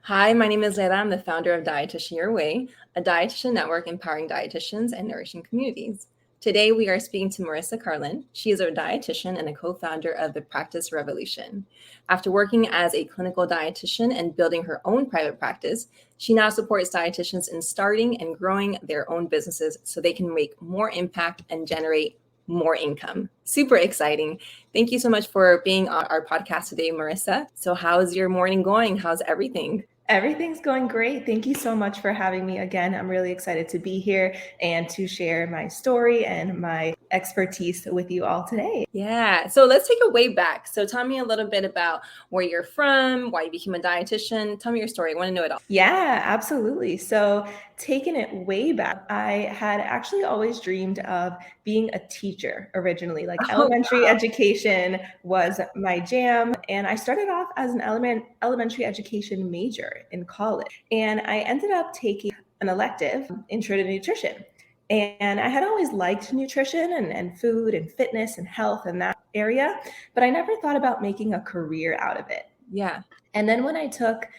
Hi, my name is Leila. I'm the founder of Dietitian Your Way, a dietitian network empowering dietitians and nourishing communities. Today, we are speaking to Marissa Carlin. She is a dietitian and a co-founder of the Practice Revolution. After working as a clinical dietitian and building her own private practice, she now supports dietitians in starting and growing their own businesses so they can make more impact and generate more income. Super exciting. Thank you so much for being on our podcast today, Marissa. So how's your morning going? How's everything? Everything's going great. Thank you so much for having me again. I'm really excited to be here and to share my story and my expertise with you all today. Yeah. So let's take it way back. So tell me a little bit about where you're from, why you became a dietitian. Tell me your story. I want to know it all. Yeah, absolutely. So taking it way back, I had actually always dreamed of being a teacher originally. Like elementary education was my jam. And I started off as an elementary education major in college. And I ended up taking an elective, Intro to Nutrition. And I had always liked nutrition and food and fitness and health and that area, but I never thought about making a career out of it. Yeah. And then when I took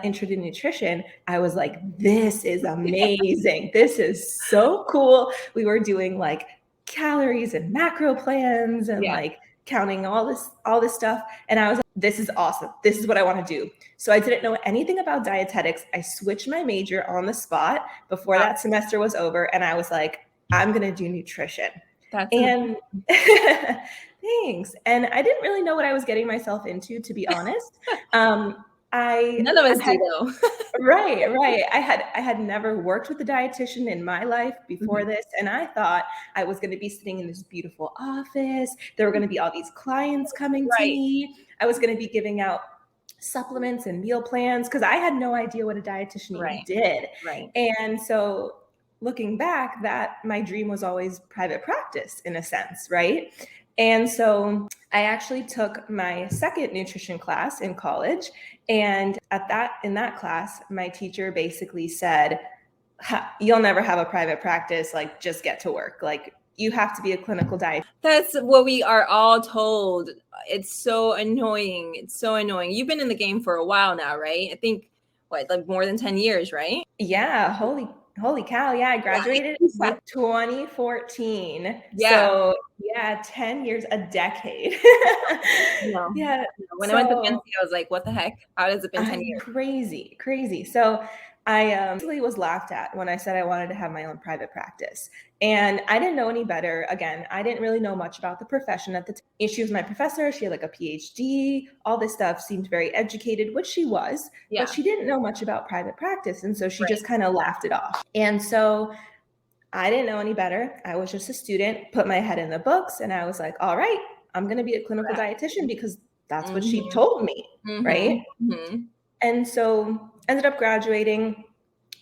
Intro to Nutrition, I was like, this is amazing. This is so cool. We were doing like calories and macro plans and like counting all this stuff. And I was like, this is awesome. This is what I want to do. So I didn't know anything about dietetics. I switched my major on the spot before that semester was over. And I was like, I'm going to do nutrition. And thanks. And I didn't really know what I was getting myself into, to be honest. None of us do though. Right. I had never worked with a dietitian in my life before this. And I thought I was going to be sitting in this beautiful office. There were going to be all these clients coming to me. I was going to be giving out supplements and meal plans because I had no idea what a dietitian even did. And so looking back, that my dream was always private practice in a sense, right? And so I actually took my second nutrition class in college. And in that class, my teacher basically said, you'll never have a private practice, like just get to work. Like you have to be a clinical dietitian. That's what we are all told. It's so annoying. It's so annoying. You've been in the game for a while now, right? I think like more than 10 years, right? Yeah. Holy cow. Yeah. I graduated in 2014. Yeah. So yeah, 10 years, a decade. Yeah. When I went to Fancy, I was like, what the heck? How has it been 10 years? Crazy. So I actually was laughed at when I said I wanted to have my own private practice. And I didn't know any better. Again, I didn't really know much about the profession at the time. She was my professor. She had like a PhD, all this stuff, seemed very educated, which she was, but she didn't know much about private practice. And so she just kind of laughed it off. And so I didn't know any better. I was just a student, put my head in the books, and I was like, all right, I'm going to be a clinical dietitian because that's what she told me, right? And so ended up graduating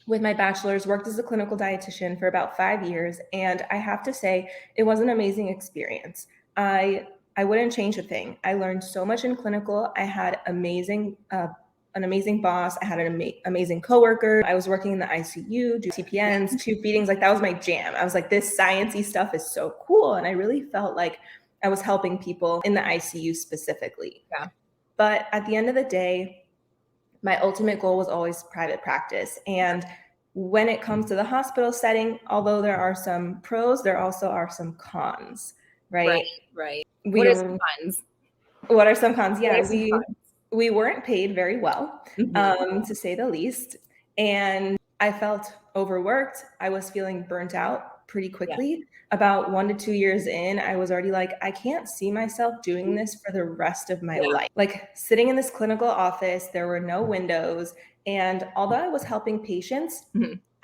with my bachelor's, worked as a clinical dietitian for about 5 years. And I have to say, it was an amazing experience. I wouldn't change a thing. I learned so much in clinical. I had an amazing boss. I had an amazing coworker. I was working in the ICU, do CPNs, tube feedings. Like that was my jam. I was like, this sciencey stuff is so cool. And I really felt like I was helping people in the ICU specifically. Yeah. But at the end of the day, my ultimate goal was always private practice. And when it comes to the hospital setting, although there are some pros, there also are some cons, right? Right. What are some cons? What are some cons? Yeah, we weren't paid very well, to say the least. And I felt overworked. I was feeling burnt out pretty quickly. About 1 to 2 years in, I was already like, I can't see myself doing this for the rest of my life. Like sitting in this clinical office, there were no windows. And although I was helping patients,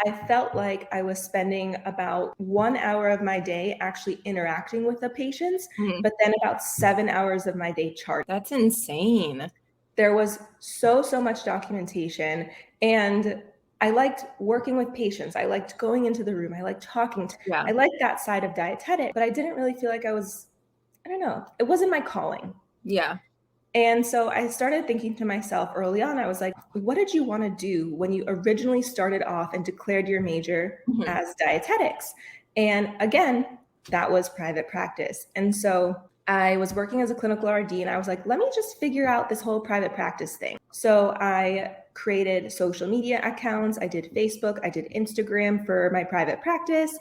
I felt like I was spending about 1 hour of my day actually interacting with the patients, but then about 7 hours of my day charting. That's insane. There was so much documentation, and I liked working with patients. I liked going into the room. I liked talking. I liked that side of dietetics, but I didn't really feel like I don't know, it wasn't my calling. Yeah. And so I started thinking to myself early on, I was like, what did you want to do when you originally started off and declared your major as dietetics? And again, that was private practice. And so I was working as a clinical RD, and I was like, let me just figure out this whole private practice thing. So I created social media accounts. I did Facebook, I did Instagram for my private practice.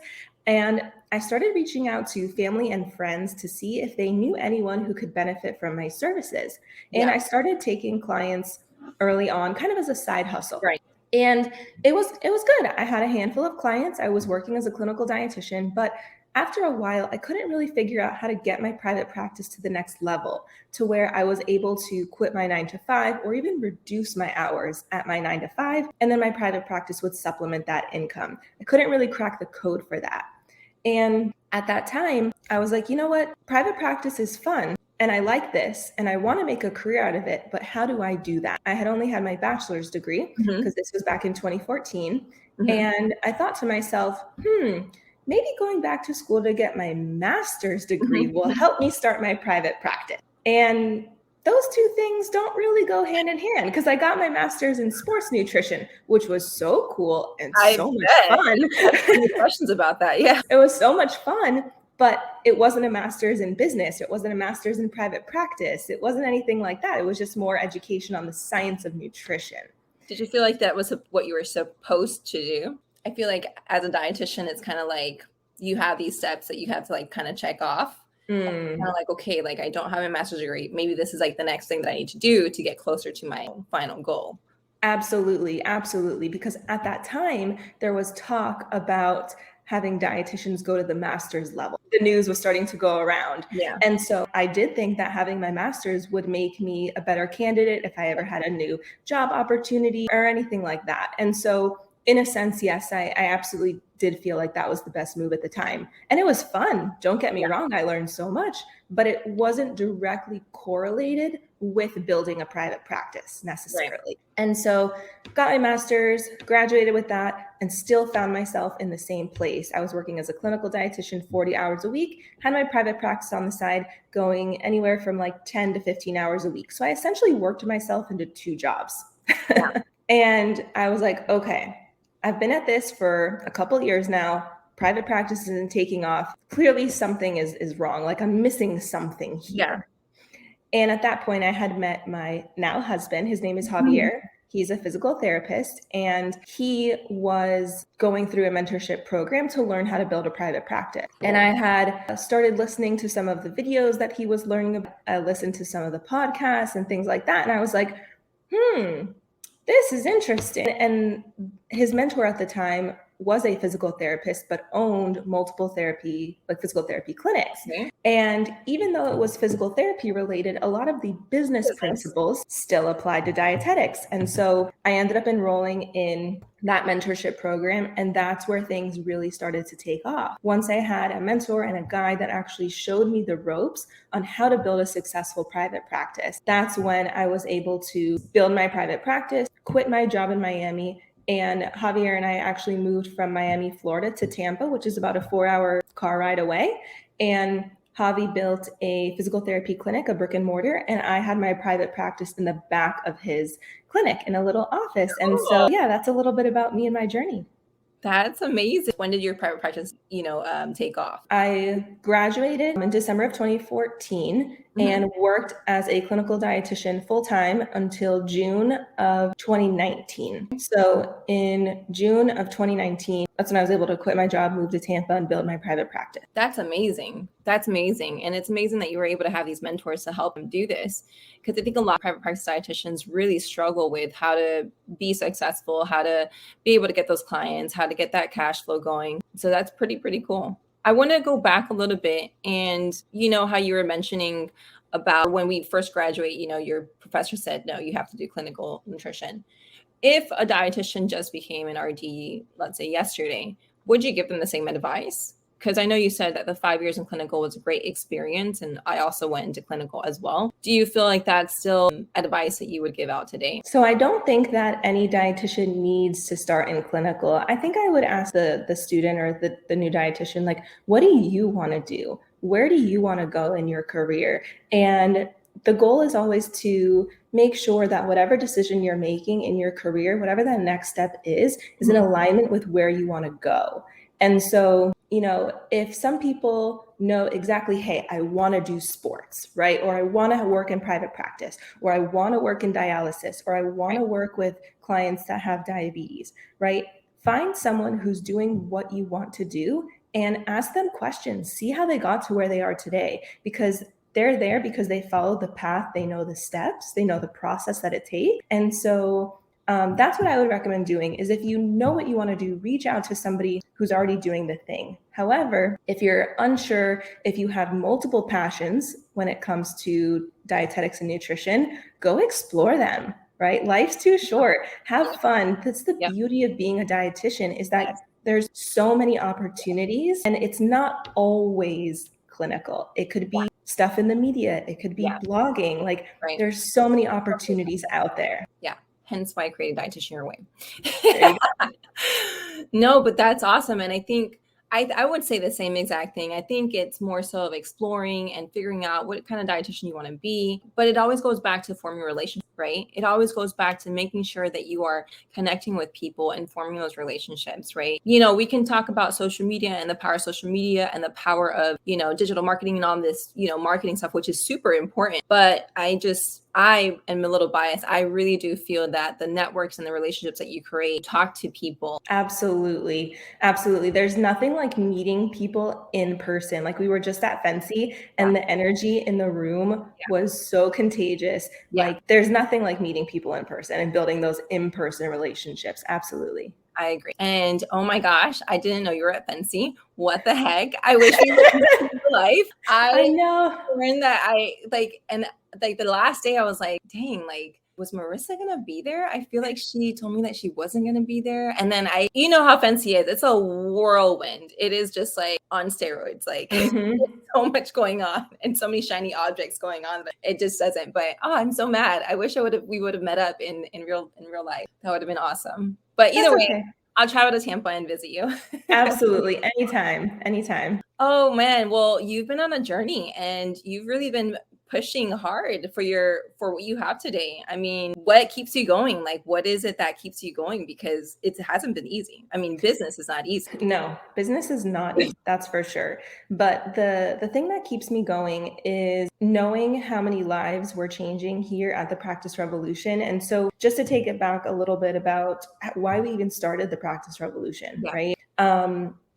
And I started reaching out to family and friends to see if they knew anyone who could benefit from my services. And I started taking clients early on, kind of as a side hustle. Right. And it was good. I had a handful of clients. I was working as a clinical dietitian, but after a while, I couldn't really figure out how to get my private practice to the next level, to where I was able to quit my 9 to 5 or even reduce my hours at my 9 to 5. And then my private practice would supplement that income. I couldn't really crack the code for that. And at that time, I was like, you know what? Private practice is fun. And I like this and I want to make a career out of it, but how do I do that? I had only had my bachelor's degree because this was back in 2014. And I thought to myself, maybe going back to school to get my master's degree will help me start my private practice. And those two things don't really go hand in hand, because I got my master's in sports nutrition, which was so cool and so much fun. Any questions about that? Yeah. It was so much fun, but it wasn't a master's in business. It wasn't a master's in private practice. It wasn't anything like that. It was just more education on the science of nutrition. Did you feel like that was what you were supposed to do? I feel like as a dietitian, it's kind of like you have these steps that you have to like kind of check off. Kind of like, okay, like I don't have a master's degree. Maybe this is like the next thing that I need to do to get closer to my final goal. Absolutely. Absolutely. Because at that time, there was talk about having dietitians go to the master's level. The news was starting to go around. Yeah. And so I did think that having my master's would make me a better candidate if I ever had a new job opportunity or anything like that. And so in a sense, yes, I absolutely did feel like that was the best move at the time. And it was fun. Don't get me wrong. I learned so much, but it wasn't directly correlated with building a private practice necessarily. Right. And so got my master's, graduated with that, and still found myself in the same place. I was working as a clinical dietitian 40 hours a week, had my private practice on the side going anywhere from like 10 to 15 hours a week. So I essentially worked myself into 2 jobs. Yeah. And I was like, okay, I've been at this for a couple of years now. Private practice isn't taking off. Clearly something is wrong. Like I'm missing something here. Yeah. And at that point I had met my now husband. His name is Javier. He's a physical therapist, and he was going through a mentorship program to learn how to build a private practice. And I had started listening to some of the videos that he was learning about. I listened to some of the podcasts and things like that. And I was like, this is interesting. And his mentor at the time was a physical therapist, but owned multiple physical therapy clinics. Okay. And even though it was physical therapy related, a lot of the business principles still applied to dietetics. And so I ended up enrolling in that mentorship program, and that's where things really started to take off. Once I had a mentor and a guide that actually showed me the ropes on how to build a successful private practice, that's when I was able to build my private practice, quit my job in Miami. And Javier and I actually moved from Miami, Florida to Tampa, which is about a 4-hour car ride away. And Javi built a physical therapy clinic, a brick and mortar, and I had my private practice in the back of his clinic in a little office. And so, yeah, that's a little bit about me and my journey. That's amazing. When did your private practice, take off? I graduated in December of 2014 and worked as a clinical dietitian full-time until June of 2019. So in June of 2019, that's when I was able to quit my job, move to Tampa, and build my private practice. That's amazing. That's amazing. And it's amazing that you were able to have these mentors to help them do this. Because I think a lot of private practice dietitians really struggle with how to be successful, how to be able to get those clients, how to get that cash flow going. So that's pretty cool. I want to go back a little bit, and how you were mentioning about when we first graduate, your professor said, no, you have to do clinical nutrition. If a dietitian just became an RD, let's say yesterday, would you give them the same advice? Because I know you said that the 5 years in clinical was a great experience, and I also went into clinical as well. Do you feel like that's still advice that you would give out today? So I don't think that any dietitian needs to start in clinical. I think I would ask the student or the new dietitian, like, what do you want to do? Where do you want to go in your career? And the goal is always to make sure that whatever decision you're making in your career, whatever that next step is in alignment with where you want to go. And so if some people know exactly, hey, I want to do sports, right? Or I want to work in private practice, or I want to work in dialysis, or I want to work with clients that have diabetes, right? Find someone who's doing what you want to do and ask them questions. See how they got to where they are today, because they're there because they followed the path, they know the steps, they know the process that it takes. And so that's what I would recommend doing, is if you know what you want to do, reach out to somebody who's already doing the thing. However, if you're unsure, if you have multiple passions when it comes to dietetics and nutrition, go explore them, right? Life's too short. Have fun. That's the beauty of being a dietitian, is that there's so many opportunities, and it's not always clinical. It could be stuff in the media. It could be blogging. Like there's so many opportunities out there. Yeah. Hence why I created Dietitian Your Way. No, but that's awesome. And I think I would say the same exact thing. I think it's more so of exploring and figuring out what kind of dietitian you want to be. But it always goes back to forming relationships, right? It always goes back to making sure that you are connecting with people and forming those relationships, right? We can talk about social media and the power of social media and the power of, digital marketing and all this, marketing stuff, which is super important. But I am a little biased. I really do feel that the networks and the relationships that you create, talk to people. Absolutely. Absolutely. There's nothing like meeting people in person. Like we were just at Fancy, and the energy in the room was so contagious. Like there's nothing like meeting people in person and building those in-person relationships. Absolutely. I agree. And oh my gosh, I didn't know you were at Fancy. What the heck? I wish we were in real life. I know. Learned that the last day I was like, dang, like, was Marissa gonna be there? I feel like she told me that she wasn't gonna be there. And then you know how Fancy is. It's a whirlwind. It is just like on steroids. Like so much going on and so many shiny objects going on, but it just doesn't. But I'm so mad. I wish we would have met up in real life. That would have been awesome. But either way, I'll travel to Tampa and visit you. Absolutely. Anytime. Oh man. Well, you've been on a journey and you've really been pushing hard for what you have today. I mean, what keeps you going? Like, what is it that keeps you going? Because it hasn't been easy. I mean, business is not easy. No, business is not easy, that's for sure. But the thing that keeps me going is knowing how many lives we're changing here at the Practice Revolution. And so just to take it back a little bit about why we even started the Practice Revolution, right?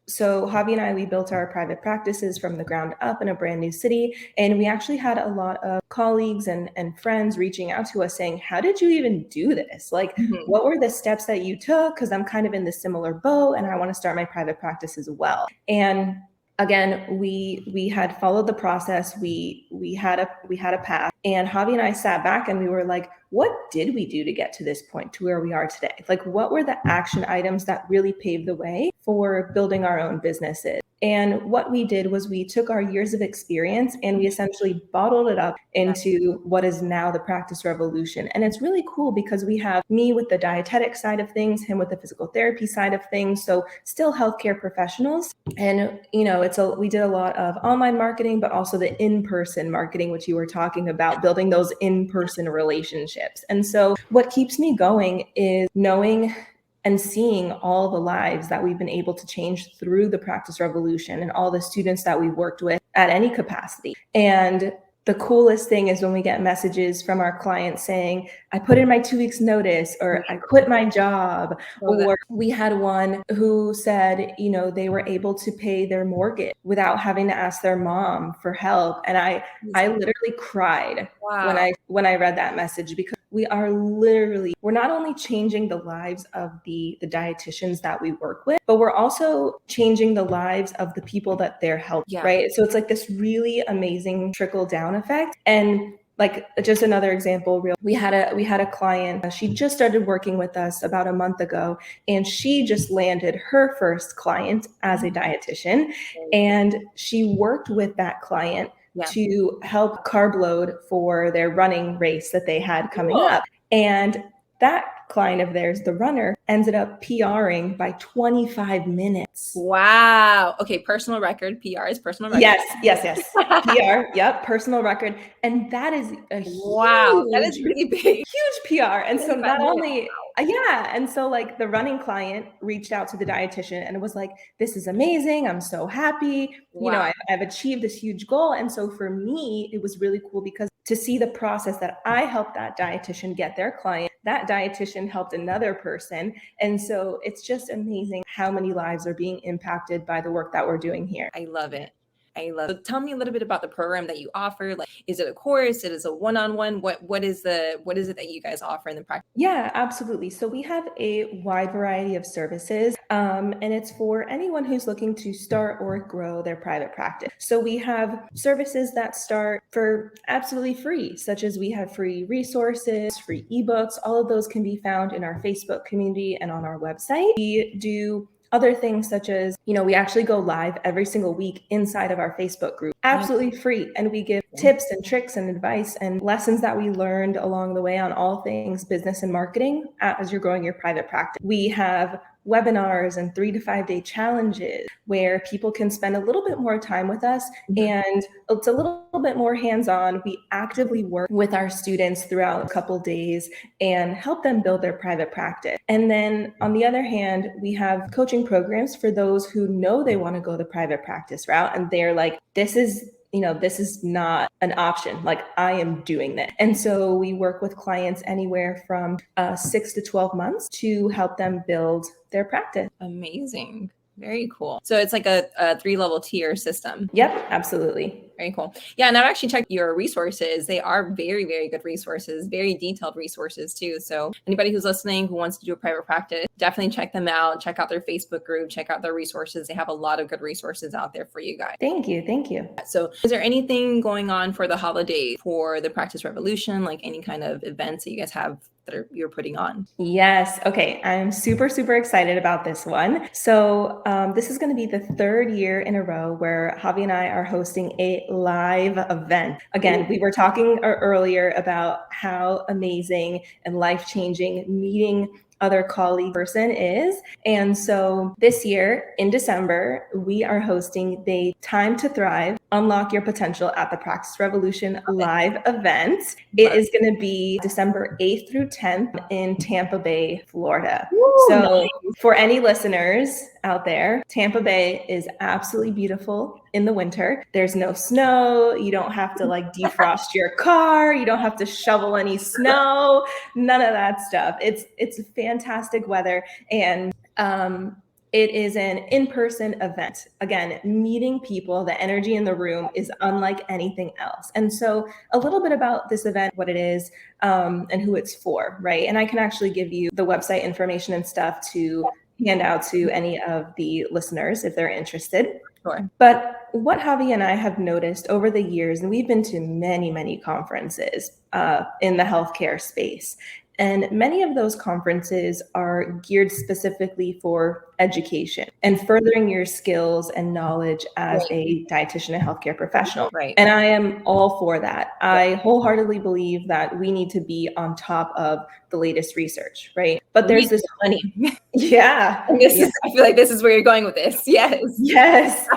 So Javi and I, we built our private practices from the ground up in a brand new city. And we actually had a lot of colleagues and friends reaching out to us saying, how did you even do this? Like, what were the steps that you took? Because I'm kind of in the similar boat and I want to start my private practice as well. And again, we had followed the process. We had a path, and Javi and I sat back and we were like, what did we do to get to this point, to where we are today? Like, what were the action items that really paved the way for building our own businesses? And what we did was we took our years of experience and we essentially bottled it up into what is now the Practice Revolution. And it's really cool because we have me with the dietetic side of things, him with the physical therapy side of things. So still healthcare professionals. And, we did a lot of online marketing, but also the in-person marketing, which you were talking about, building those in-person relationships. And so what keeps me going is knowing and seeing all the lives that we've been able to change through the Practice Revolution and all the students that we've worked with at any capacity. And the coolest thing is when we get messages from our clients saying, I put in my 2 weeks notice, or I quit my job. Or we had one who said, they were able to pay their mortgage without having to ask their mom for help. And I literally cried when I read that message, because we're not only changing the lives of the dietitians that we work with, but we're also changing the lives of the people that they're helping, right? So it's like this really amazing trickle down effect. And like, just another example, we had a client, she just started working with us about a month ago, and she just landed her first client as a dietitian. And she worked with that client to help carb load for their running race that they had coming up. And that client of theirs, the runner, ended up PRing by 25 minutes. Wow. Okay. Personal record. PR is personal record. Yes. PR. Yep. Personal record. And that is a that is really big. Huge PR. And so not only, Yeah. And so like the running client reached out to the dietitian and was like, this is amazing. I'm so happy. Wow. I've achieved this huge goal. And so for me, it was really cool because to see the process that I helped that dietitian get their client, that dietitian helped another person. And so it's just amazing how many lives are being impacted by the work that we're doing here. I love it. I love it. So tell me a little bit about the program that you offer. Like, is it a course? It is a one-on-one? What is it that you guys offer in the practice? Yeah, absolutely. So we have a wide variety of services, and it's for anyone who's looking to start or grow their private practice. So we have services that start for absolutely free, such as we have free resources, free ebooks. All of those can be found in our Facebook community and on our website. We do other things such as, we actually go live every single week inside of our Facebook group, absolutely free. And we give tips and tricks and advice and lessons that we learned along the way on all things business and marketing as you're growing your private practice. We have webinars and 3 to 5 day challenges where people can spend a little bit more time with us, and it's a little bit more hands-on. We actively work with our students throughout a couple days and help them build their private practice. And then on the other hand, we have coaching programs for those who know they want to go the private practice route and they're like, this is not an option. Like, I am doing this. And so we work with clients anywhere from 6 to 12 months to help them build their practice. Amazing. Very cool. So it's like a 3-level tier system. Yep, absolutely. Very cool. Yeah, and I've actually checked your resources. They are very, very good resources, very detailed resources too. So anybody who's listening who wants to do a private practice, definitely check them out. Check out their Facebook group, check out their resources. They have a lot of good resources out there for you guys. Thank you. Thank you. So is there anything going on for the holidays for the Practice Revolution, like any kind of events that you guys have that you're putting on? Yes. Okay. I'm super, super excited about this one. So this is going to be the 3rd year in a row where Javi and I are hosting a live event. Again, we were talking earlier about how amazing and life-changing meeting other colleague person is. And so this year in December, we are hosting the Time to Thrive, Unlock Your Potential at the Practice Revolution live event. It is going to be December 8th through 10th in Tampa Bay, Florida. So for any listeners out there, Tampa Bay is absolutely beautiful in the winter. There's no snow. You don't have to like defrost your car. You don't have to shovel any snow. None of that stuff. It's fantastic weather, and it is an in-person event. Again, meeting people, the energy in the room is unlike anything else. And so a little bit about this event, what it is, and who it's for, right? And I can actually give you the website information and stuff to hand out to any of the listeners if they're interested. Sure. But what Javi and I have noticed over the years, and we've been to many, many conferences in the healthcare space, and many of those conferences are geared specifically for education and furthering your skills and knowledge as a dietitian and healthcare professional. Right. And I am all for that. I wholeheartedly believe that we need to be on top of the latest research, right? But there's this money. Yeah. I feel like this is where you're going with this. Yes. Yes.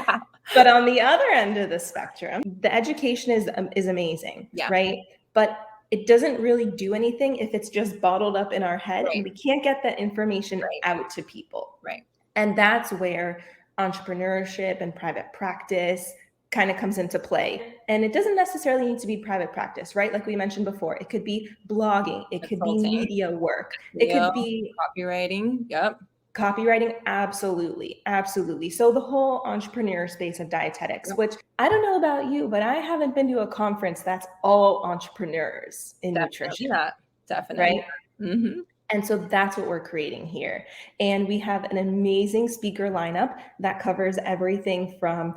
But on the other end of the spectrum, the education is amazing, right? But it doesn't really do anything if it's just bottled up in our head and we can't get that information out to people. Right. And that's where entrepreneurship and private practice kind of comes into play. And it doesn't necessarily need to be private practice, right? Like we mentioned before, it could be blogging, it could be media work, it could be copywriting. Yep. Copywriting, absolutely, absolutely. So the whole entrepreneur space of dietetics, which I don't know about you, but I haven't been to a conference that's all entrepreneurs in nutrition. Yeah, definitely. Right? Mm-hmm. And so that's what we're creating here. And we have an amazing speaker lineup that covers everything from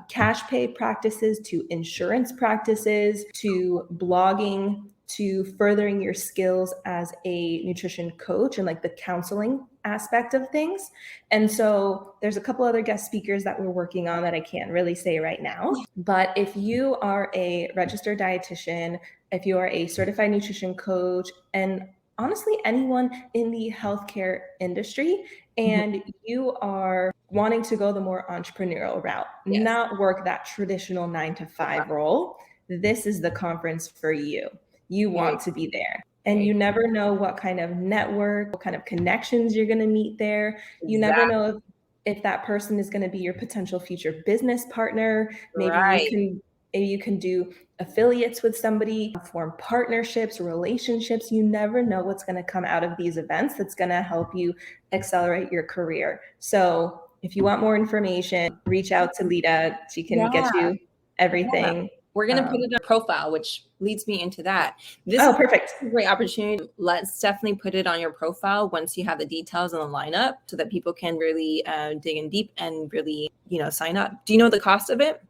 cash pay practices to insurance practices to blogging to furthering your skills as a nutrition coach and like the counseling aspect of things. And so there's a couple other guest speakers that we're working on that I can't really say right now. But if you are a registered dietitian, if you are a certified nutrition coach, and honestly, anyone in the healthcare industry, and you are wanting to go the more entrepreneurial route, not work that traditional 9-to-5 role, this is the conference for you. You want to be there. And you never know what kind of network, what kind of connections you're going to meet there. You never know if that person is going to be your potential future business partner. Maybe you can do affiliates with somebody, form partnerships, relationships. You never know what's going to come out of these events that's going to help you accelerate your career. So if you want more information, reach out to Lita. She can get you everything. We're going to put it in a profile, which leads me into that. Perfect. Is a great opportunity. Let's definitely put it on your profile once you have the details and the lineup so that people can really dig in deep and really, sign up. Do you know the cost of it?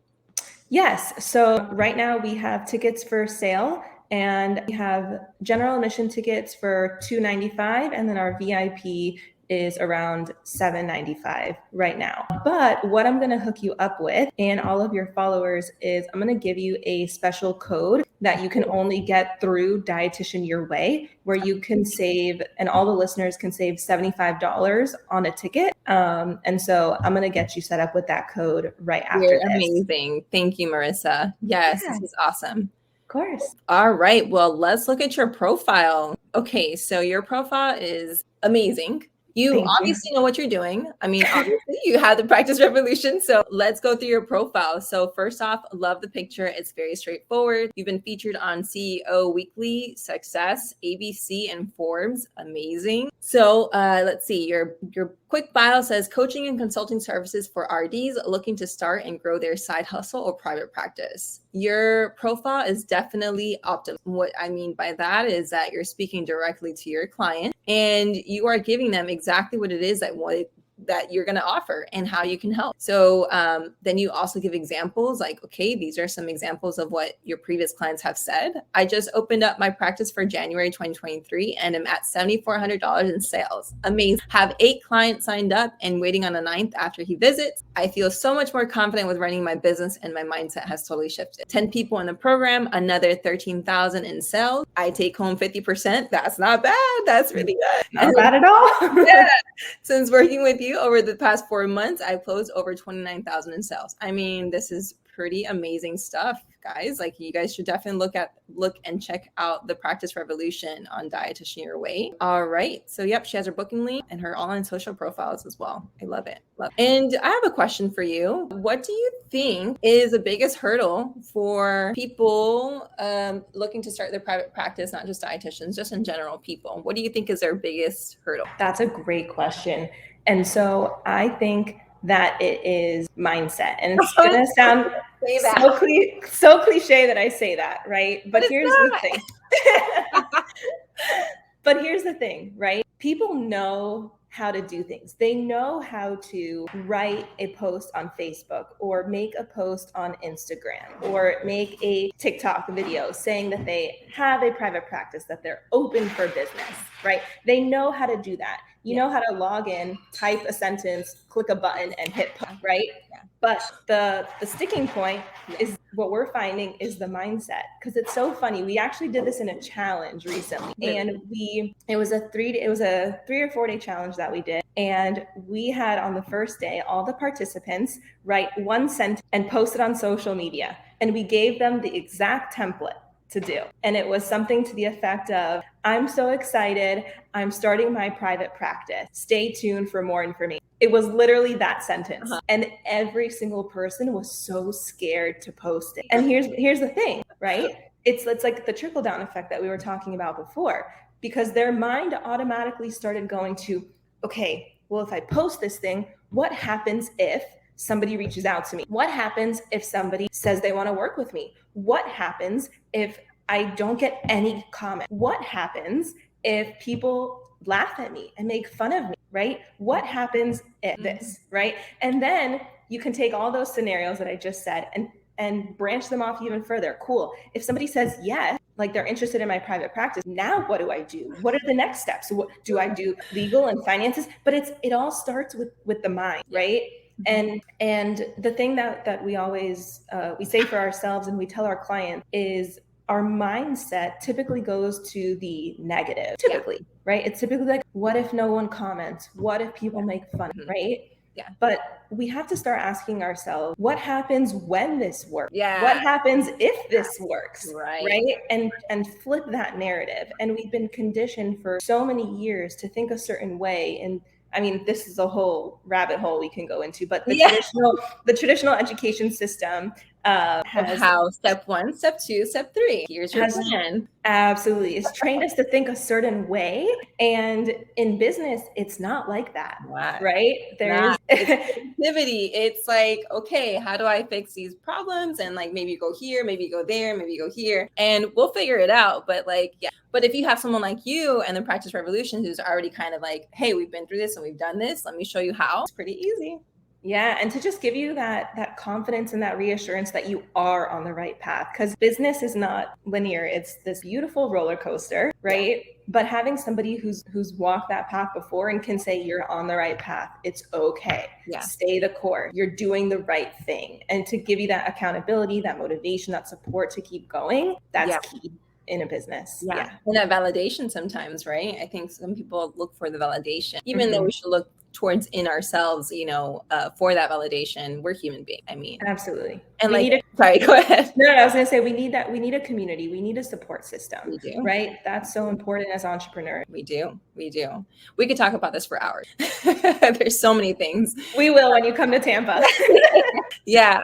Yes. So right now we have tickets for sale, and we have general admission tickets for $295, and then our VIP is around $795 right now. But what I'm going to hook you up with and all of your followers is I'm going to give you a special code that you can only get through Dietitian Your Way, where you can save, and all the listeners can save $75 on a ticket. And so I'm going to get you set up with that code right after this. Amazing. Thank you, Marissa. Yes, this is awesome. Of course. All right. Well, let's look at your profile. Okay. So your profile is amazing. You obviously know what you're doing. I mean, obviously you have the practice revolution. So let's go through your profile. So first off, love the picture. It's very straightforward. You've been featured on CEO Weekly, Success, ABC, and Forbes. Amazing. So let's see. Your quick bio says coaching and consulting services for RDs looking to start and grow their side hustle or private practice. Your profile is definitely optimal. What I mean by that is that you're speaking directly to your client and you are giving them exactly what it is that you're going to offer and how you can help. So then you also give examples like, okay, these are some examples of what your previous clients have said. I just opened up my practice for January 2023 and I'm at $7,400 in sales. Amazing. Have 8 clients signed up and waiting on a 9th after he visits. I feel so much more confident with running my business and my mindset has totally shifted. 10 people in the program, another 13,000 in sales. I take home 50%. That's not bad. That's really good. Not bad at all. Yeah. Since working with you over the past 4 months, I've closed over 29,000 in sales. I mean, this is pretty amazing stuff, guys. Like you guys should definitely look and check out the Practice Revolution on Dietitian Your Way. All right. So yep, she has her booking link and her online social profiles as well. I love it. And I have a question for you. What do you think is the biggest hurdle for people looking to start their private practice, not just dietitians, just in general people? What do you think is their biggest hurdle? That's a great question. And so I think that it is mindset. And it's going to sound so cliche that I say that, right? But here's the thing. But here's the thing, right? People know how to do things. They know how to write a post on Facebook or make a post on Instagram or make a TikTok video saying that they have a private practice, that they're open for business, right? They know how to do that. You know how to log in, type a sentence, click a button and hit post, right? Yeah. But the sticking point is what we're finding is the mindset. Because it's so funny. We actually did this in a challenge recently. And it was a 3 or 4 day challenge that we did. And we had on the first day, all the participants write one sentence and post it on social media. And we gave them the exact template to do. And it was something to the effect of, I'm so excited. I'm starting my private practice. Stay tuned for more information. It was literally that sentence. And every single person was so scared to post it. And here's the thing, right? It's like the trickle down effect that we were talking about before, because their mind automatically started going to, okay, well, if I post this thing, what happens if somebody reaches out to me? What happens if somebody says they want to work with me? What happens if I don't get any comment? What happens if people laugh at me and make fun of me, right? What happens if this, right? And then you can take all those scenarios that I just said and branch them off even further. Cool. If somebody says yes, like they're interested in my private practice, now what do I do? What are the next steps? What do I do? Legal and finances? But it all starts with the mind, right? And the thing that we always we say for ourselves and we tell our clients is our mindset typically goes to the negative, right? It's typically like, what if no one comments? What if people make fun, right? Yeah. But we have to start asking ourselves, what happens when this works? Yeah. What happens if this works? Right. And flip that narrative. And we've been conditioned for so many years to think a certain way. And I mean, this is a whole rabbit hole we can go into, but the traditional education system has how step 1, step 2, step 3. Here's your plan. Absolutely. It's trained us to think a certain way. And in business, it's not like that. Right? There's activity. It's like, okay, how do I fix these problems? And like, maybe go here, maybe go there, maybe go here, and we'll figure it out. But like, yeah. But if you have someone like you and the Practice Revolution who's already kind of like, hey, we've been through this and we've done this, let me show you how. It's pretty easy. Yeah, and to just give you that confidence and that reassurance that you are on the right path, because business is not linear. It's this beautiful roller coaster, right? Yeah. But having somebody who's walked that path before and can say you're on the right path, it's okay. Yeah. Stay the course. You're doing the right thing. And to give you that accountability, that motivation, that support to keep going, that's key in a business. Yeah. And that validation sometimes, right? I think some people look for the validation, even though we should look towards in ourselves, for that validation. We're human beings. I mean, absolutely. And sorry, go ahead. No, I was going to say, we need a community. We need a support system. We do. Right? That's so important as entrepreneurs. We do. We could talk about this for hours. There's so many things. We will when you come to Tampa. Yeah.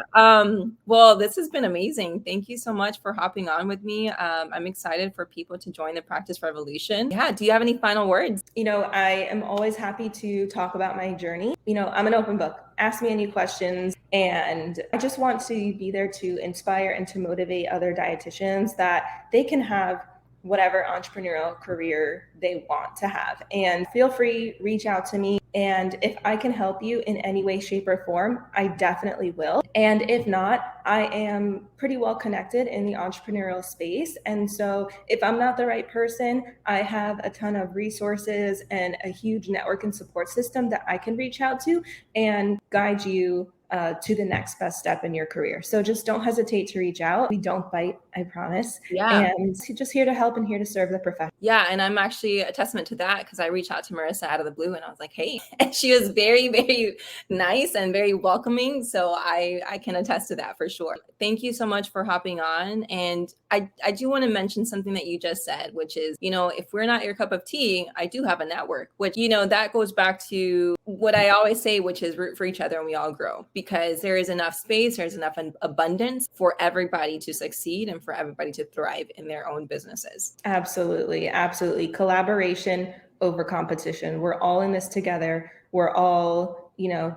Well, this has been amazing. Thank you so much for hopping on with me. I'm excited for people to join the Practice Revolution. Yeah. Do you have any final words? I am always happy to talk about my journey. I'm an open book. Ask me any questions. And I just want to be there to inspire and to motivate other dietitians that they can have whatever entrepreneurial career they want to have. And feel free, reach out to me. And if I can help you in any way, shape, or form, I definitely will. And if not, I am pretty well connected in the entrepreneurial space. And so if I'm not the right person, I have a ton of resources and a huge network and support system that I can reach out to and guide you to the next best step in your career. So just don't hesitate to reach out. We don't bite, I promise. Yeah. And just here to help and here to serve the profession. Yeah. And I'm actually a testament to that because I reached out to Marissa out of the blue and I was like, hey, and she was very, very nice and very welcoming. So I can attest to that for sure. Thank you so much for hopping on. And I do want to mention something that you just said, which is, if we're not your cup of tea, I do have a network, which, that goes back to what I always say, which is root for each other and we all grow. Because there is enough space, there's enough abundance for everybody to succeed and for everybody to thrive in their own businesses. Absolutely. Absolutely. Collaboration over competition. We're all in this together. We're all,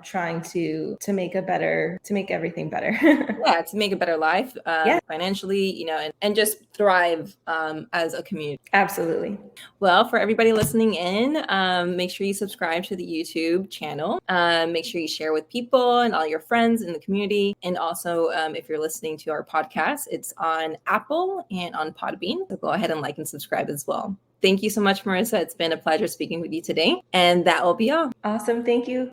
trying to make everything better. Yeah, to make a better life financially, and just thrive as a community. Absolutely. Well, for everybody listening in, make sure you subscribe to the YouTube channel. Make sure you share with people and all your friends in the community. And also, if you're listening to our podcast, it's on Apple and on Podbean. So go ahead and like and subscribe as well. Thank you so much, Marissa. It's been a pleasure speaking with you today. And that will be all. Awesome. Thank you.